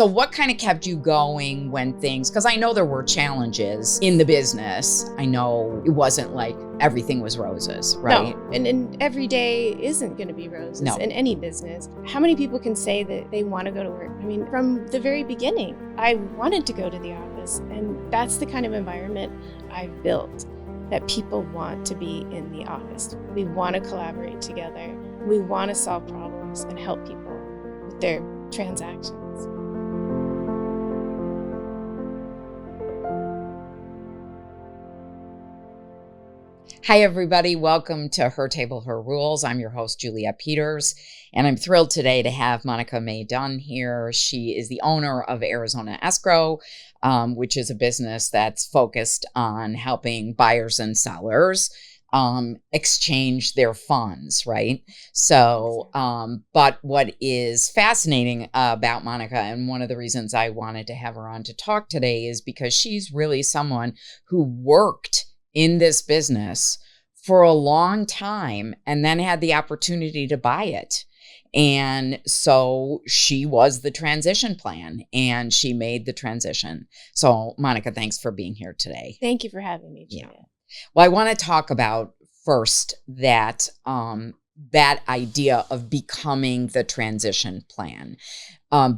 So what kind of kept you going when things, because I know there were challenges in the business. I know it wasn't like everything was roses, right? No, and every day isn't going to be roses No. in any business. How many people can say that they want to go to work? I mean, from the very beginning, I wanted to go to the office, and that's the kind of environment I've built, that people want to be in the office. We want to collaborate together. We want to solve problems and help people with their transactions. Hi, everybody. Welcome to Her Table, Her Rules. I'm your host, Juliet Peters, and I'm thrilled today to have Monica May-Dunn here. She is the owner of Arizona Escrow, which is a business that's focused on helping buyers and sellers exchange their funds, right? So, but what is fascinating about Monica, and one of the reasons I wanted to have her on to talk today, is because she's really someone who worked in this business for a long time and then had the opportunity to buy it. And so she was the transition plan and she made the transition. So Monica, thanks for being here today. Thank you for having me, Julia. Yeah. Well, I want to talk about first that that idea of becoming the transition plan,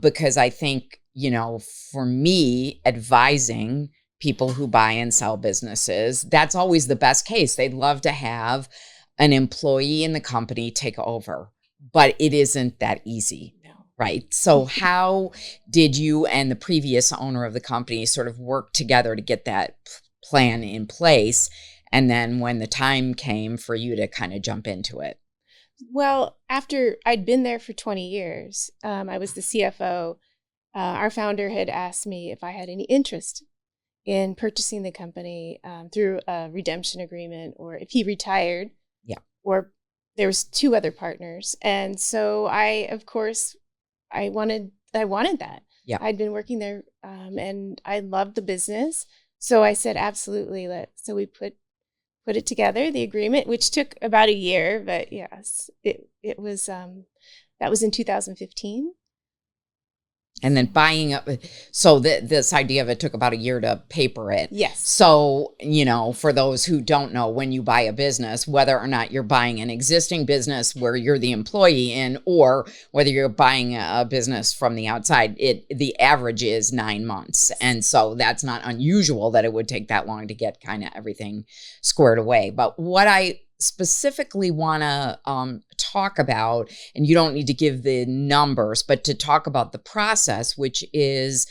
because I think, you know, for me, advising people who buy and sell businesses, that's always the best case. They'd love to have an employee in the company take over, but it isn't that easy. Right. So how did you and the previous owner of the company sort of work together to get that plan in place? And then when the time came for you to kind of jump into it? Well, after I'd been there for 20 years, I was the CFO. Our founder had asked me if I had any interest in purchasing the company through a redemption agreement, or if he retired. Yeah. Or there was two other partners. And so I wanted that. Yeah. I'd been working there and I loved the business. So I said, absolutely. So we put it together, the agreement, which took about a year, but yes, it was, that was in 2015. And then buying up. So this idea of it took about a year to paper it. Yes. So, you know, for those who don't know, when you buy a business, whether or not you're buying an existing business where you're the employee in, or whether you're buying a business from the outside, the average is 9 months. And so that's not unusual that it would take that long to get kind of everything squared away. But what I specifically want to talk about, and you don't need to give the numbers, but to talk about the process, which is,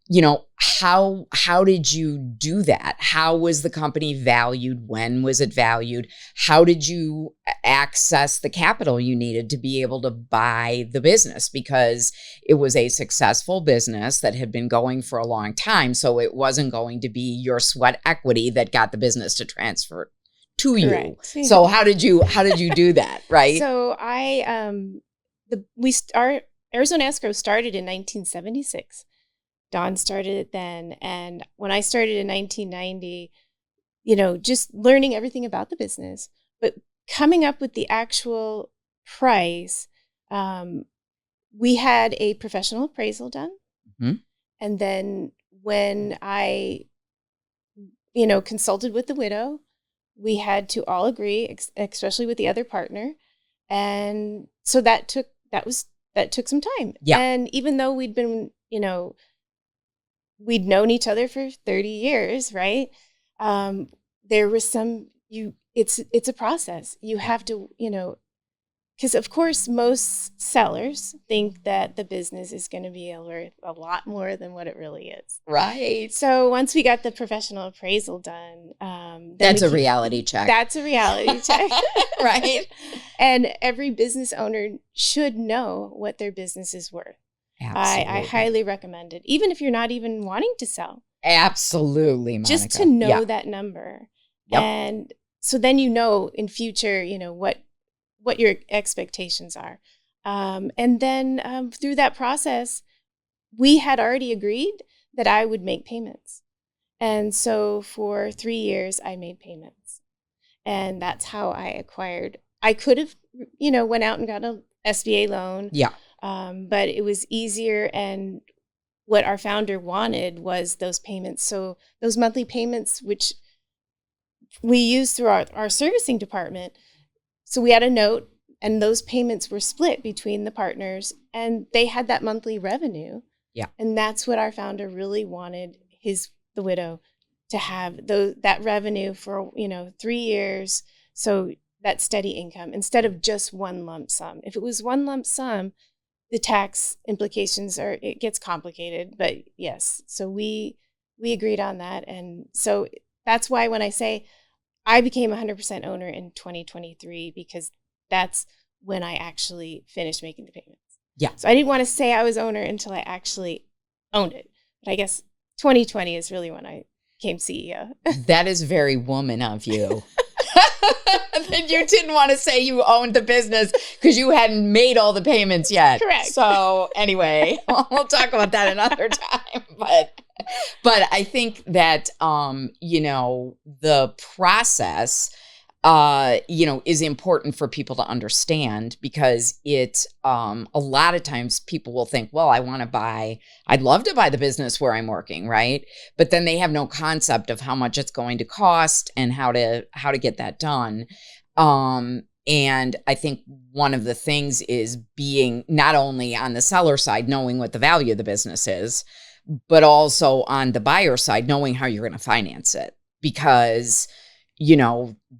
you know, how did you do that? How was the company valued? When was it valued? How did you access the capital you needed to be able to buy the business? Because it was a successful business that had been going for a long time. So it wasn't going to be your sweat equity that got the business to transfer to you. Correct. So how did you do that? Right. So our Arizona Escrow started in 1976. Don started it then. And when I started in 1990, you know, just learning everything about the business, but coming up with the actual price, we had a professional appraisal done. Mm-hmm. And then when I, you know, consulted with the widow, we had to all agree, especially with the other partner. And so that took some time. Yeah. And even though we'd been, you know, we'd known each other for 30 years, right? There was it's a process. You have to, you know, because of course most sellers think that the business is going to be worth a lot more than what it really is. Right. So once we got the professional appraisal done, that's a reality check. That's a reality check. Right. And every business owner should know what their business is worth. Absolutely. I highly recommend it, even if you're not even wanting to sell. Absolutely, Monica. Just to know that number. Yep. And so then you know in future, you know, what your expectations are. And then through that process, we had already agreed that I would make payments. And so for 3 years, I made payments. And that's how I acquired. I could have, you know, went out and got an SBA loan. Yeah. But it was easier and what our founder wanted was those payments. So those monthly payments, which we used through our servicing department. So we had a note, and those payments were split between the partners, and they had that monthly revenue. Yeah. And that's what our founder really wanted the widow to have that revenue for, 3 years. So that steady income instead of just one lump sum. If it was one lump sum, the tax implications it gets complicated, but yes. So we agreed on that. And so that's why when I say I became 100% owner in 2023, because that's when I actually finished making the payments. Yeah. So I didn't want to say I was owner until I actually owned it. But I guess 2020 is really when I became CEO. That is very woman of you. That you didn't want to say you owned the business because you hadn't made all the payments yet. Correct. So anyway, we'll talk about that another time. But I think that, the process, is important for people to understand, because it, a lot of times people will think, well, I'd love to buy the business where I'm working, right? But then they have no concept of how much it's going to cost and how to get that done. And I think one of the things is being not only on the seller side, knowing what the value of the business is, but also on the buyer side, knowing how you're going to finance it, because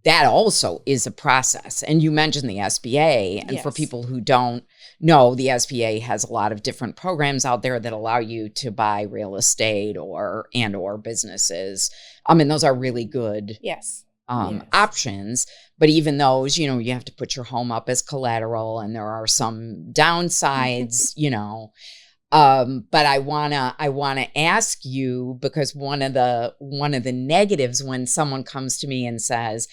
that also is a process. And you mentioned the SBA. And Yes. For people who don't know, the SBA has a lot of different programs out there that allow you to buy real estate or businesses. And those are really good Yes. options. But even those, you have to put your home up as collateral, and there are some downsides, But I wanna ask you, because one of the negatives when someone comes to me and says,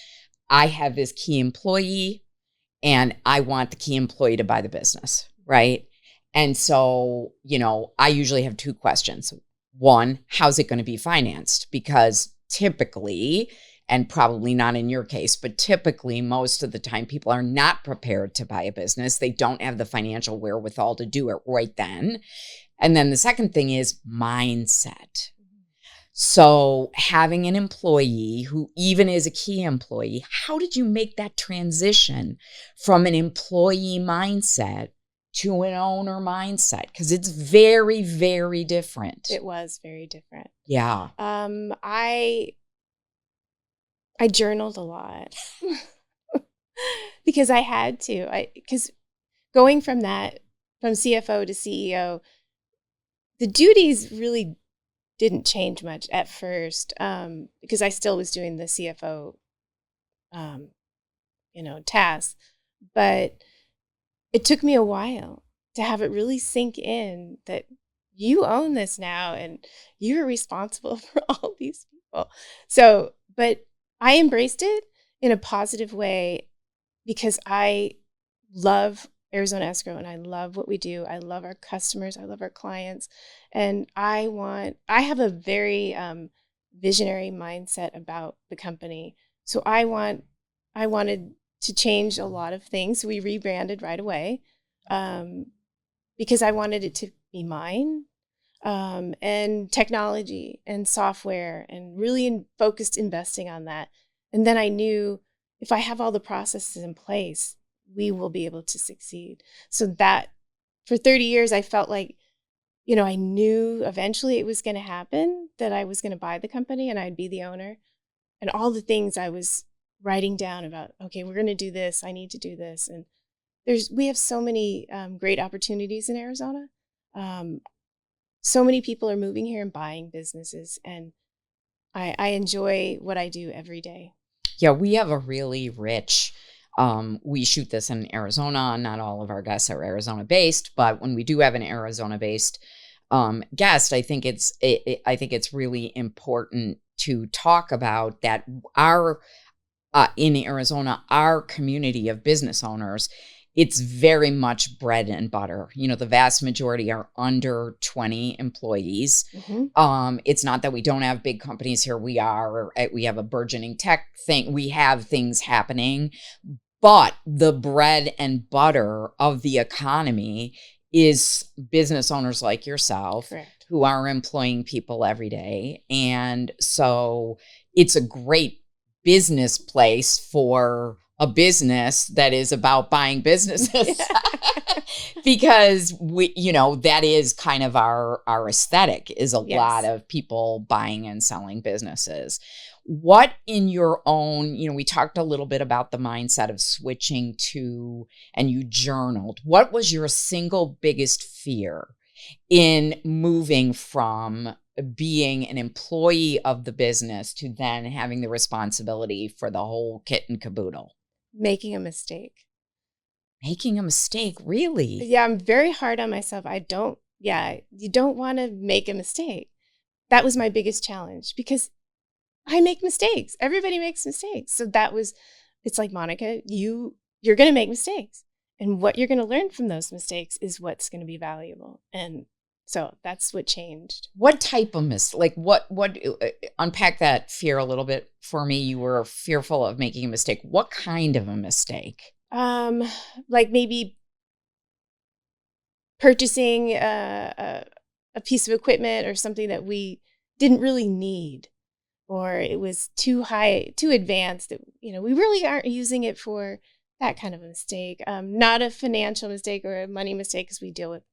I have this key employee and I want the key employee to buy the business, right? And so, I usually have two questions. One, how's it going to be financed? Because typically, and probably not in your case, but typically most of the time people are not prepared to buy a business. They don't have the financial wherewithal to do it right then. And then the second thing is mindset. So having an employee who even is a key employee, how did you make that transition from an employee mindset to an owner mindset? Because it's very, very different. It was very different. Yeah. I journaled a lot because I had to. Because going from CFO to CEO, the duties really didn't change much at first, because I still was doing the CFO, tasks. But it took me a while to have it really sink in that you own this now and you're responsible for all these people. So, but I embraced it in a positive way because I love Arizona Escrow and I love what we do. I love our customers. I love our clients. And I have a very visionary mindset about the company. So I wanted to change a lot of things. We rebranded right away because I wanted it to be mine. And technology and software, and really focused investing on that. And then I knew if I have all the processes in place, we will be able to succeed. So that for 30 years, I felt like, I knew eventually it was going to happen, that I was going to buy the company and I'd be the owner. And all the things I was writing down about, okay, we're going to do this. I need to do this. And we have so many great opportunities in Arizona. So many people are moving here and buying businesses, and I enjoy what I do every day. Yeah, we have a really rich, we shoot this in Arizona. Not all of our guests are Arizona based, but when we do have an Arizona based guest, I think it's really important to talk about that in Arizona, our community of business owners, it's very much bread and butter. The vast majority are under 20 employees. Mm-hmm. It's not that we don't have big companies here. We have a burgeoning tech thing. We have things happening, but the bread and butter of the economy is business owners like yourself. Correct. who are employing people every day. And so it's a great business place for a business that is about buying businesses. Because that is kind of our aesthetic, is a lot of people buying and selling businesses. What in your own, we talked a little bit about the mindset of switching to, and you journaled. What was your single biggest fear in moving from being an employee of the business to then having the responsibility for the whole kit and caboodle? Making a mistake. Making a mistake, really? Yeah, I'm very hard on myself. You don't want to make a mistake. That was my biggest challenge because I make mistakes. Everybody makes mistakes. So it's like, Monica, you're going to make mistakes. And what you're going to learn from those mistakes is what's going to be valuable. And so that's what changed. What type of mistake? Like what unpack that fear a little bit for me. You were fearful of making a mistake. What kind of a mistake? Like maybe purchasing a piece of equipment or something that we didn't really need, or it was too high, too advanced that, we really aren't using it for that kind of a mistake. Not a financial mistake or a money mistake, because we deal with,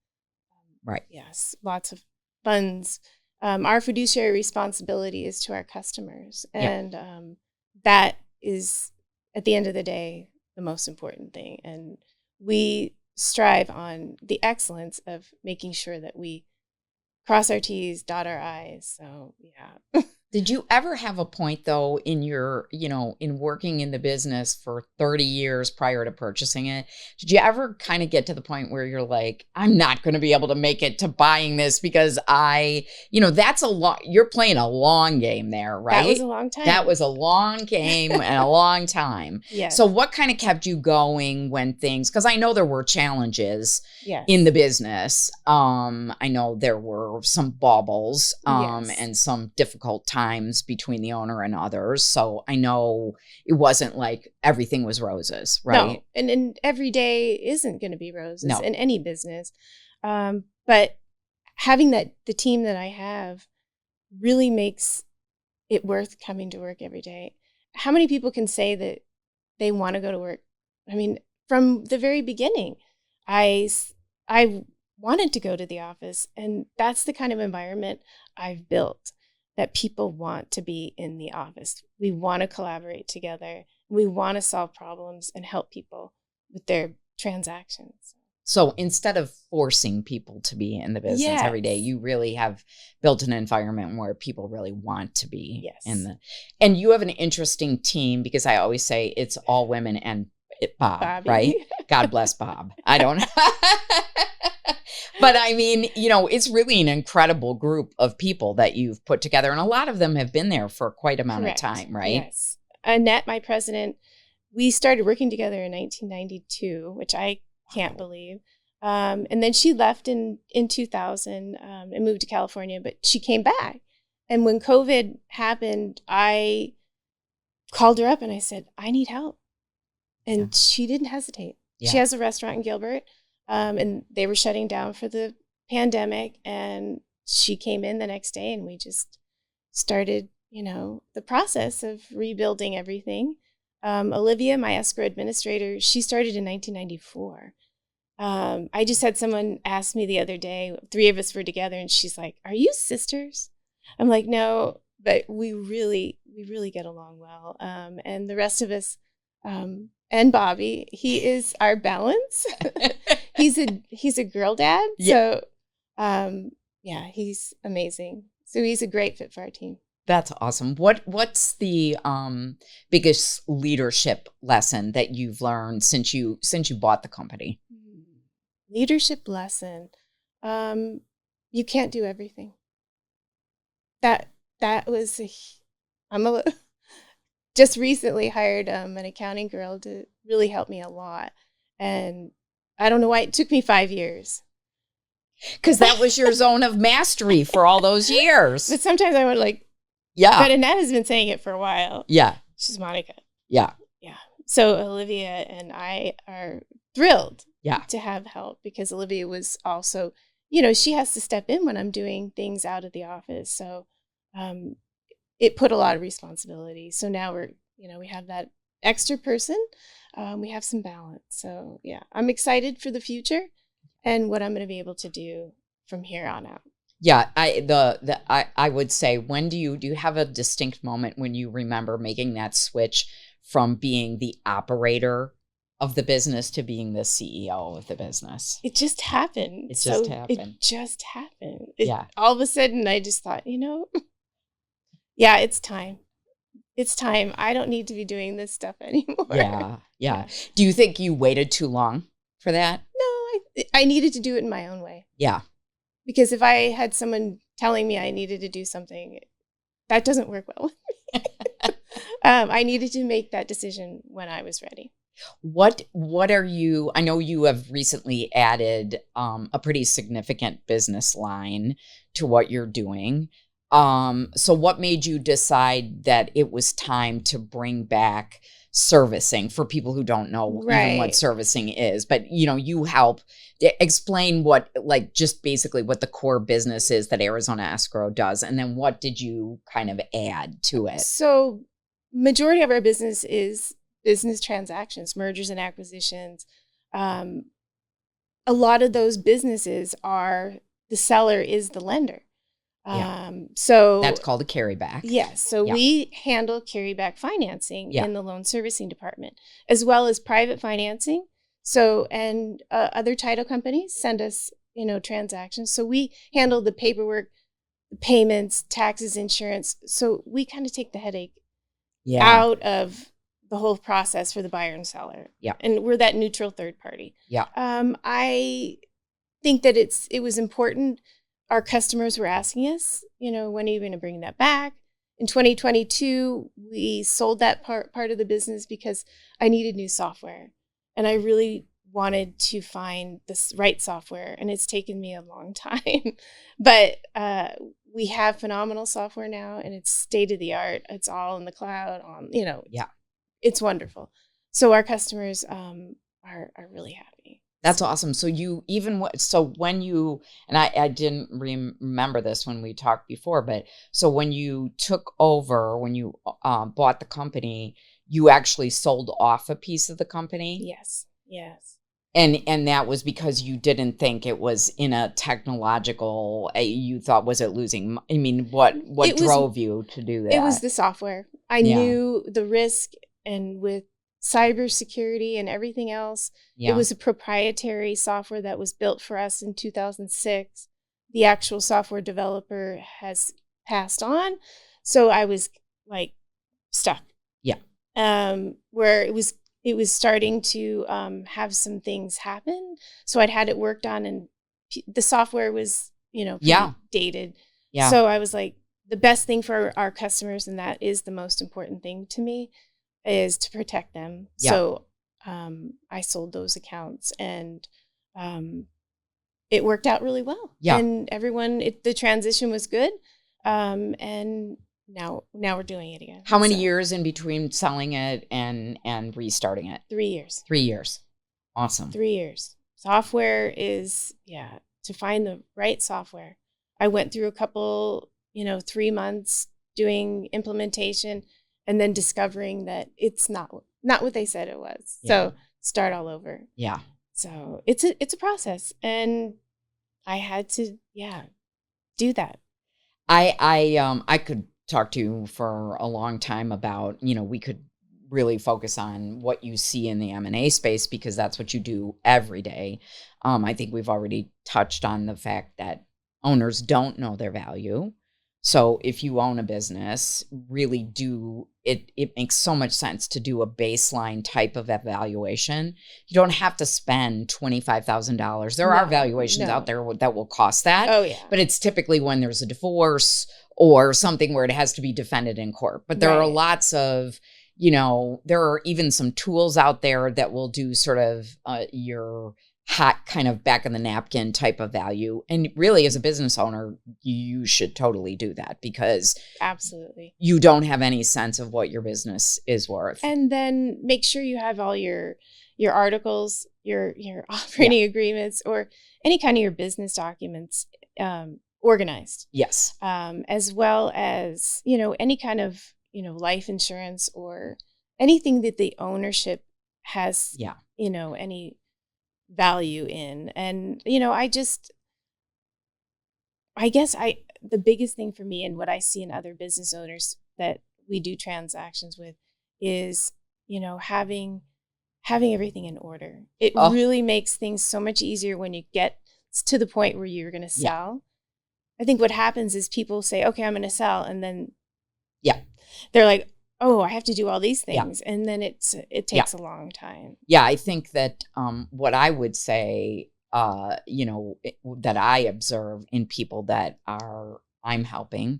right. Yes, lots of funds. Our fiduciary responsibility is to our customers. And that is, at the end of the day, the most important thing. And we strive on the excellence of making sure that we cross our T's, dot our I's. So, yeah. Did you ever have a point, though, in your, in working in the business for 30 years prior to purchasing it, did you ever kind of get to the point where you're like, I'm not going to be able to make it to buying this because that's you're playing a long game there, right? That was a long time. That was a long game and a long time. Yes. So what kind of kept you going when because I know there were challenges in the business. I know there were some baubles and some difficult times between the owner and others. So I know it wasn't like everything was roses, right? No, and every day isn't going to be roses in any business. But having the team that I have really makes it worth coming to work every day. How many people can say that they want to go to work? I mean, from the very beginning, I wanted to go to the office, and that's the kind of environment I've built, that people want to be in the office. We want to collaborate together. We want to solve problems and help people with their transactions. So instead of forcing people to be in the business every day, you really have built an environment where people really want to be and you have an interesting team, because I always say it's all women and Bob, right? God bless Bob. I don't But I mean, it's really an incredible group of people that you've put together. And a lot of them have been there for quite amount of time, right? Yes. Annette, my president, we started working together in 1992, which I can't believe. And then she left in 2000 and moved to California, but she came back. And when COVID happened, I called her up and I said, I need help. And she didn't hesitate. Yeah. She has a restaurant in Gilbert. And they were shutting down for the pandemic, and she came in the next day, and we just started, the process of rebuilding everything. Olivia, my escrow administrator, she started in 1994. I just had someone ask me the other day, 3 of us were together, and she's like, "Are you sisters?" I'm like, "No," but we really get along well. And the rest of us, and Bobby, he is our balance. He's a girl dad. So, he's amazing. So he's a great fit for our team. That's awesome. What's the biggest leadership lesson that you've learned since you bought the company? Leadership lesson. You can't do everything. That was just recently hired an accounting girl to really help me a lot. And I don't know why it took me 5 years. Because that was your zone of mastery for all those years. But sometimes I would but Annette has been saying it for a while. Yeah. She's Monica. Yeah. Yeah. So Olivia and I are thrilled to have help, because Olivia was also, she has to step in when I'm doing things out of the office. So it put a lot of responsibility. So now we have that extra person. We have some balance. So yeah, I'm excited for the future and what I'm going to be able to do from here on out. Yeah, I would say, when do you have a distinct moment when you remember making that switch from being the operator of the business to being the CEO of the business? It just happened. It just happened. It just happened. Yeah. All of a sudden, I just thought, yeah, it's time. It's time. I don't need to be doing this stuff anymore. Yeah. Do you think you waited too long for that? No, I needed to do it in my own way. Yeah. Because if I had someone telling me I needed to do something, that doesn't work well with me. I needed to make that decision when I was ready. What are you, I know you have recently added a pretty significant business line to what you're doing. So what made you decide that it was time to bring back servicing, for people who don't know even what servicing is? But you help explain what, like, just basically what the core business is that Arizona Escrow does, and then what did you kind of add to it? So majority of our business is business transactions, mergers and acquisitions. A lot of those businesses are, the seller is the lender. So that's called a carryback. Yes. So we handle carryback financing in the loan servicing department, as well as private financing. So, and other title companies send us, transactions. So we handle the paperwork, the payments, taxes, insurance. So we kind of take the headache out of the whole process for the buyer and seller. Yeah. And we're that neutral third party. Yeah. I think that it was important. Our customers were asking us, when are you going to bring that back? In 2022, we sold that part of the business because I needed new software. And I really wanted to find the right software. And it's taken me a long time. But we have phenomenal software now, and it's state of the art. It's all in the cloud. It's wonderful. So our customers are really happy. That's awesome. So when you, and I didn't remember this when we talked before, but so when you took over, when you bought the company, you actually sold off a piece of the company? Yes. And that was because you didn't think it was in a technological, you thought, was it losing? I mean, what drove you to do that? It was the software. I knew the risk, and with cybersecurity and everything else, it was a proprietary software that was built for us in 2006. The actual software developer has passed on. So I was like stuck. Yeah. Where it was starting to pretty things happen. So I'd had it worked on, and the software was, dated. Yeah. So I was like, the best thing for our customers, and that is the most important thing to me, is to protect them. Yeah. So I sold those accounts, and it worked out really well. Yeah. And the transition was good. And now we're doing it again. How many years in between selling it and restarting it? 3 years. 3 years. Awesome. 3 years. Software is, to find the right software. I went through a couple, 3 months doing implementation, and then discovering that it's not what they said it was. Yeah. So start all over. Yeah. So it's a process, and I had to do that. I could talk to you for a long time about, we could really focus on what you see in the M&A space, because that's what you do every day. I think we've already touched on the fact that owners don't know their value. So if you own a business, really it makes so much sense to do a baseline type of evaluation. You don't have to spend $25,000. There are valuations out there that will cost that. Oh, yeah. But it's typically when there's a divorce or something where it has to be defended in court. But there are lots of, there are even some tools out there that will do sort of your hot kind of back in the napkin type of value. And really, as a business owner, you should totally do that because absolutely you don't have any sense of what your business is worth. And then make sure you have all your articles, your operating agreements, or any kind of your business documents organized. Yes. As well as, any kind of, life insurance or anything that the ownership has, any value in. And, I guess the biggest thing for me and what I see in other business owners that we do transactions with is, having everything in order. It really makes things so much easier when you get to the point where you're going to sell. I think what happens is people say, okay, I'm going to sell. And then they're like, oh, I have to do all these things. And then it takes a long time. Yeah. I think that what I would say, that I observe in people that I'm helping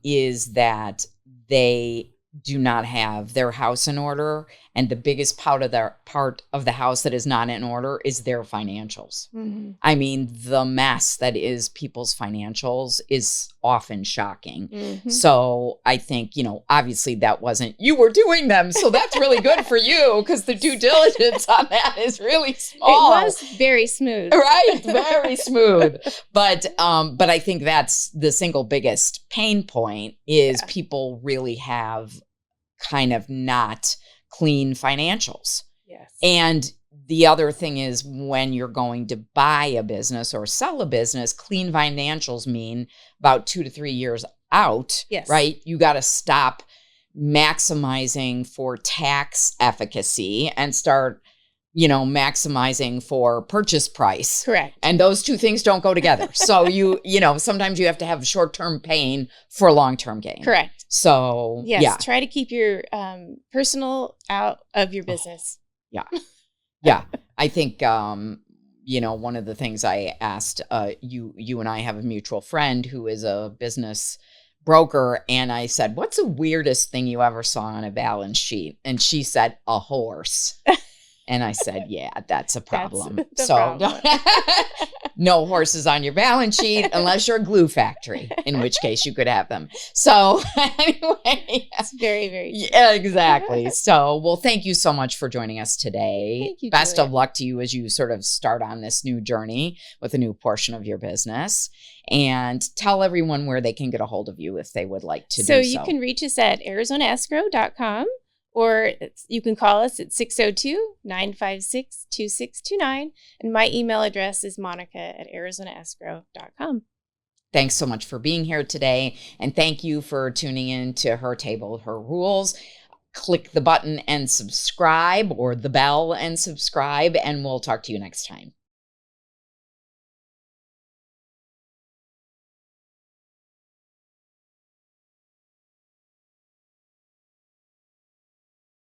is that they do not have their house in order. And the biggest part of the house that is not in order is their financials. Mm-hmm. I mean, the mess that is people's financials is often shocking. Mm-hmm. So I think, obviously that wasn't, you were doing them. So that's really good for you because the due diligence on that is really small. It was very smooth. Right. Very smooth. But I think that's the single biggest pain point is people really have kind of not clean financials. Yes. And the other thing is when you're going to buy a business or sell a business, clean financials mean about 2 to 3 years out, right? You got to stop maximizing for tax efficacy and start, maximizing for purchase price. Correct. And those two things don't go together. So sometimes you have to have short-term pain for long-term gain. Correct. So try to keep your personal out of your business. Yeah. I think, one of the things I asked, you and I have a mutual friend who is a business broker. And I said, what's the weirdest thing you ever saw on a balance sheet? And she said, a horse. And I said, yeah, that's a problem. Problem. No horses on your balance sheet unless you're a glue factory, in which case you could have them. So anyway. It's very, very true. Yeah, exactly. So, well, thank you so much for joining us today. Thank you, Best Juliet. of luck to you as you sort of start on this new journey with a new portion of your business. And tell everyone where they can get a hold of you if they would like to do so. So you can reach us at arizonaescrow.com. Or you can call us at 602-956-2629. And my email address is monica@arizonaescrow.com. Thanks so much for being here today. And thank you for tuning in to Her Table, Her Rules. Click the button and subscribe or the bell and subscribe. And we'll talk to you next time.